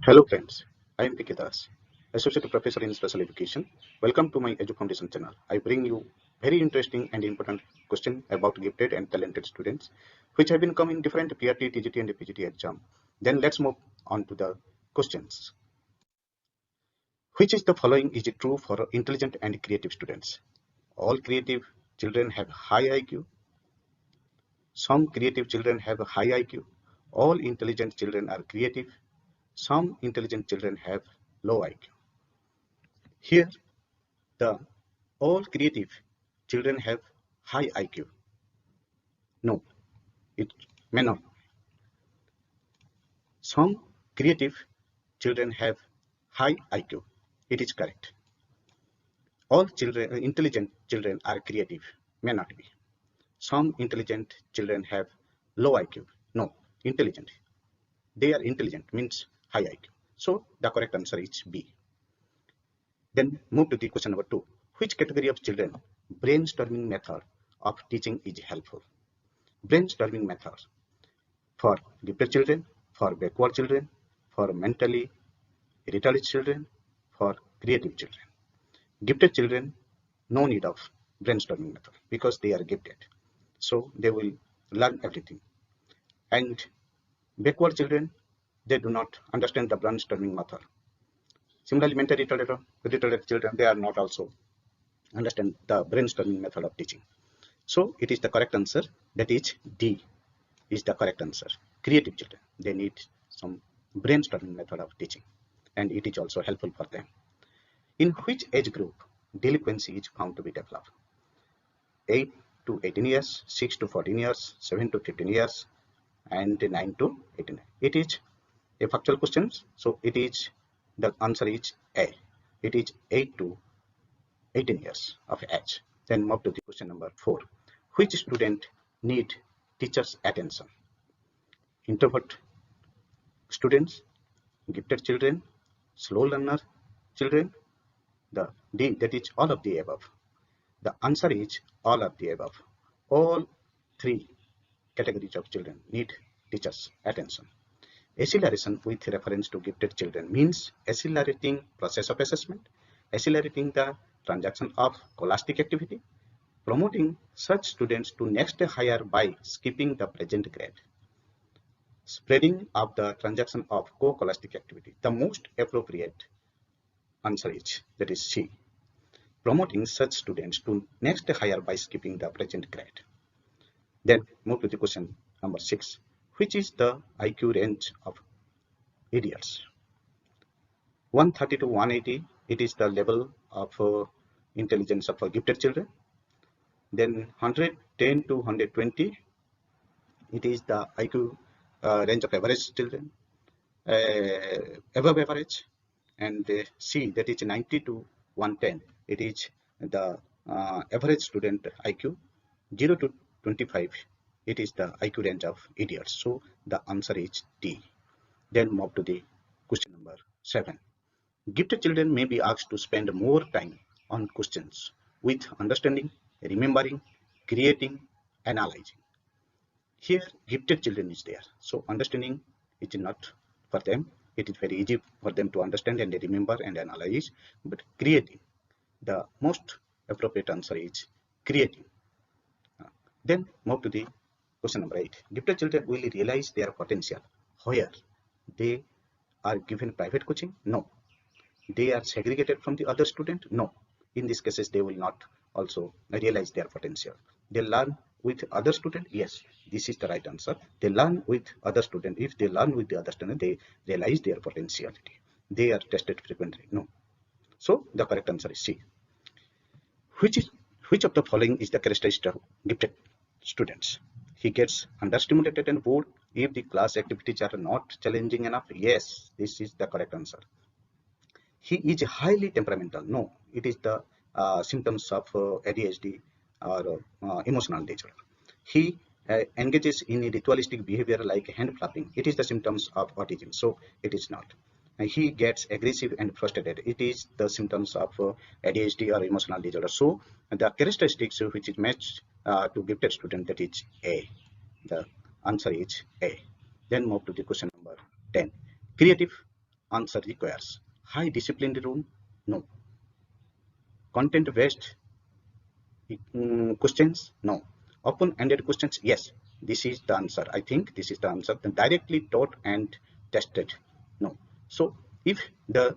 Hello friends, I am P.K. Das, Associate Professor in Special Education. Welcome to my Edu Foundation channel. I bring you very interesting and important question about gifted and talented students, which have been come in different PRT, TGT and PGT exam. Then let's move on to the questions. Which is the following is it true for intelligent and creative students? All creative children have high IQ. Some creative children have a high IQ. All intelligent children are creative. Some intelligent children have low IQ. Here, the all creative children have high IQ. No, it may not. Some creative children have high IQ. It is correct. All children, intelligent children are creative. May not be. Some intelligent children have low IQ. No, intelligent. They are intelligent means high IQ. So the correct answer is B. Then move to the question number 2. Which category of children brainstorming method of teaching is helpful? Brainstorming method for gifted children, for backward children, for mentally retarded children, for creative children. Gifted children, no need of brainstorming method because they are gifted. So they will learn everything. And backward children, they do not understand the brainstorming method. Similarly, mentally retarded children, they are not also understand the brainstorming method of teaching. So it is the correct answer. That is D is the correct answer. Creative children, they need some brainstorming method of teaching, and it is also helpful for them. In which age group delinquency is found to be developed? 8 to 18 years, 6 to 14 years, 7 to 15 years, and 9 to 18. It is a factual question, so it is the answer is A. It is 8 to 18 years of age. Then move to the question number 4. Which student need teacher's attention? Introvert students, gifted children, slow learner children, the D, that is all of the above. The answer is all of the above. All three categories of children need teachers' attention. Acceleration with reference to gifted children means accelerating process of assessment, accelerating the transaction of scholastic activity, promoting such students to next higher by skipping the present grade, spreading of the transaction of co-scholastic activity. The most appropriate answer is that is C. Promoting such students to next higher by skipping the present grade. Then move to the question number 6. Which is the IQ range of idiots? 130 to 180, it is the level of intelligence of gifted children. Then 110 to 120, it is the IQ range of average children, above average. And C, that is 90 to 110, it is the average student IQ. 0 to 25, it is the IQ range of idiots. So the answer is D. Then move to the question number 7. Gifted children may be asked to spend more time on questions with understanding, remembering, creating, analyzing. Here, gifted children is there. So understanding is not for them. It is very easy for them to understand and remember and analyze. But creating, the most appropriate answer is creating. Then move to the question number 8. Gifted children will realize their potential where they are given private coaching? No. They are segregated from the other student? No. In these cases, they will not also realize their potential. They learn with other student? Yes, this is the right answer. They learn with other student. If they learn with the other student, they realize their potentiality. They are tested frequently? No. So the correct answer is C. Which of the following is the characteristic of gifted students? He gets understimulated and bored if the class activities are not challenging enough. Yes, this is the correct answer. He is highly temperamental. No, it is the symptoms of ADHD or emotional disorder. He engages in ritualistic behavior like hand clapping. It is the symptoms of autism. So it is not. He gets aggressive and frustrated. It is the symptoms of ADHD or emotional disorder. So the characteristics which is matched to gifted student, that is A. The answer is A. Then move to the question number 10. Creative answer requires high disciplined room? No. Content based questions? No. Open-ended questions? Yes. This is the answer. I think this is the answer. Then directly taught and tested? No. So if the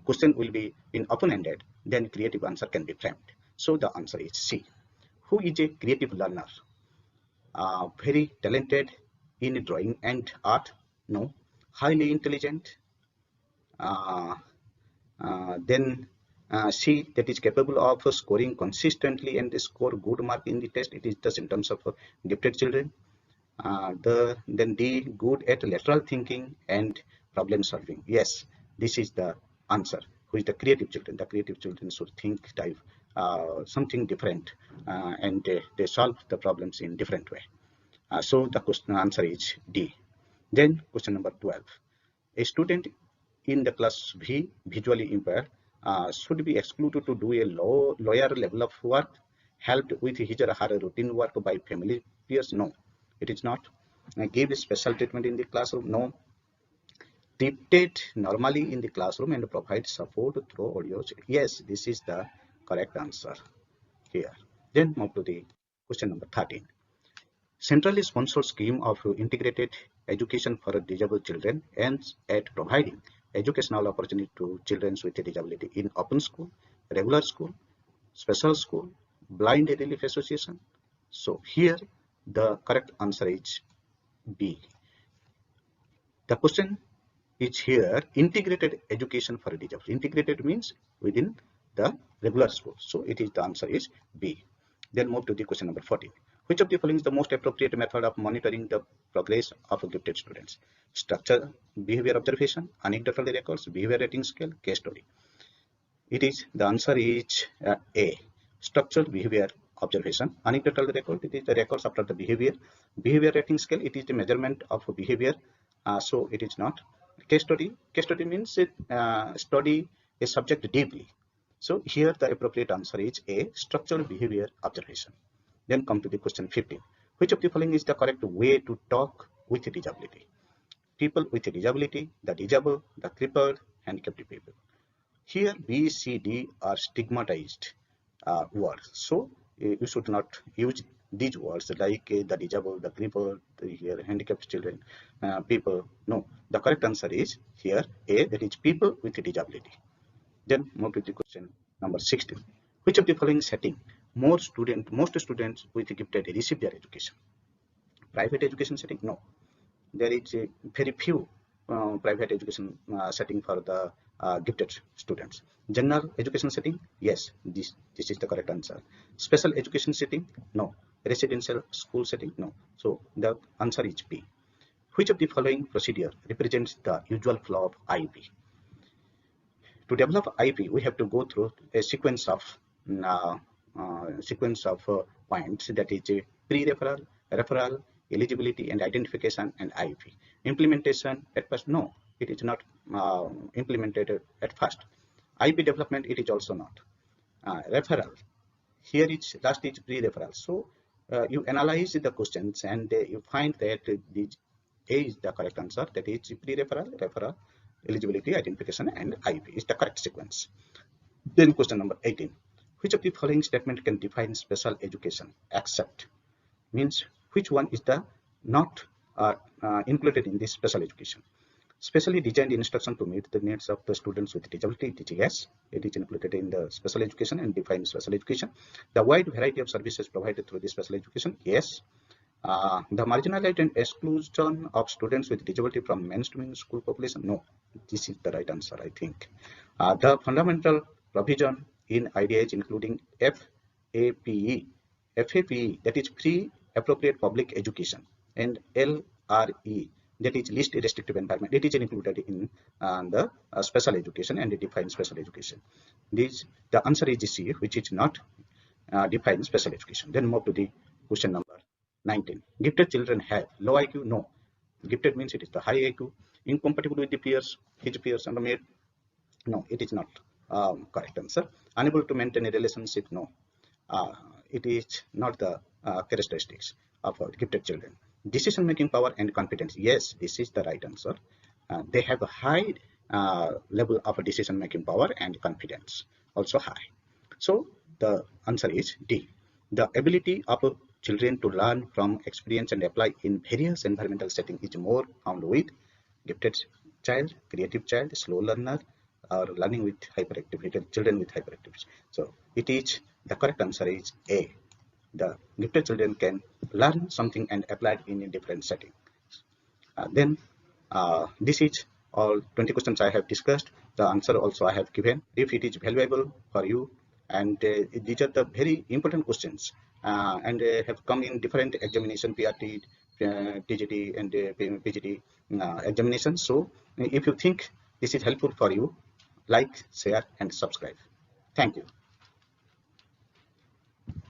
question will be in open-ended, then creative answer can be framed. So the answer is C. Who is a creative learner? Very talented in drawing and art? No. Highly intelligent? Uh, then C, that is capable of scoring consistently and score good mark in the test. It is the symptoms of gifted children. Then D, good at lateral thinking and problem solving. Yes, this is the answer. Who is the creative children? The creative children should think type something different, and they solve the problems in different way. So the question answer is D. Then question number 12. A student in the class V, visually impaired, should be excluded to do a lower level of work, helped with his or her routine work by family peers? No, it is not. Give special treatment in the classroom? No. Treated normally in the classroom and provide support through audio? Yes, this is the correct answer here. Then move to the question number 13. Centrally sponsored scheme of integrated education for disabled children aims at providing educational opportunity to children with disability in open school, regular school, special school, blind relief association. So here the correct answer is B. The question is here integrated education for disabled. Integrated means within the regular school. So it is the answer is B. Then move to the question number 14. Which of the following is the most appropriate method of monitoring the progress of gifted students? Structure, behavior observation, anecdotal records, behavior rating scale, case study. It is the answer is A. Structural behavior observation. Anecdotal record, it is the records after the behavior. Behavior rating scale, it is the measurement of behavior. So it is not. Case study. Case study means study a subject deeply. So here the appropriate answer is A. Structural behavior observation. Then come to the question 15. Which of the following is the correct way to talk with a disability? People with a disability, the disabled, the crippled, handicapped people. Here B, C, D are stigmatized words. So you should not use these words like the disabled, the crippled, here handicapped children, people. No, the correct answer is here A, that is people with a disability. Then move to the question number 16. Which of the following setting most students with gifted receive their education? Private education setting? No. There is a very few private education setting for the gifted students. General education setting? Yes, this is the correct answer. Special education setting? No. Residential school setting? No. So the answer is B. Which of the following procedure represents the usual flow of IEP? To develop IEP, we have to go through a sequence of points, that is a pre-referral, referral, eligibility and identification, and IEP. Implementation at first? No, it is not implemented at first. IEP development, it is also not. Referral, here is last is pre-referral. So you analyze the questions and you find that the A is the correct answer, that is pre-referral, referral, eligibility, identification, and IEP is the correct sequence. Then question number 18. Which of the following statement can define special education? Except means which one is the not included in this special education? Specially designed instruction to meet the needs of the students with disability. Yes, it is included in the special education and defines special education. The wide variety of services provided through the special education. Yes. The marginalized and exclusion of students with disability from mainstream school population. No, this is the right answer, I think. The fundamental provision in IDH including FAPE, that is free appropriate public education, and LRE, that is least restrictive environment. It is included in the special education and it defines special education. The answer is C, which is not defined special education. Then move to the question number 19. Gifted children have low IQ? No. Gifted means it is the high IQ. Incompatible with the peers, his peers and the mate? No, it is not correct answer. Unable to maintain a relationship? No. It is not the characteristics of gifted children. Decision making power and competence? Yes, this is the right answer. They have a high level of decision making power and confidence, also high. So the answer is D. The ability of children to learn from experience and apply in various environmental settings is more found with gifted child, creative child, slow learner, or learning with hyperactivity, children with hyperactivity. So it is, the correct answer is A. The gifted children can learn something and apply it in a different setting. Then this is all 20 questions I have discussed. The answer also I have given. If it is valuable for you, and these are the very important questions, and have come in different examination, PRT, TGT, and PGT examinations. So if you think this is helpful for you, like, share, and subscribe. Thank you.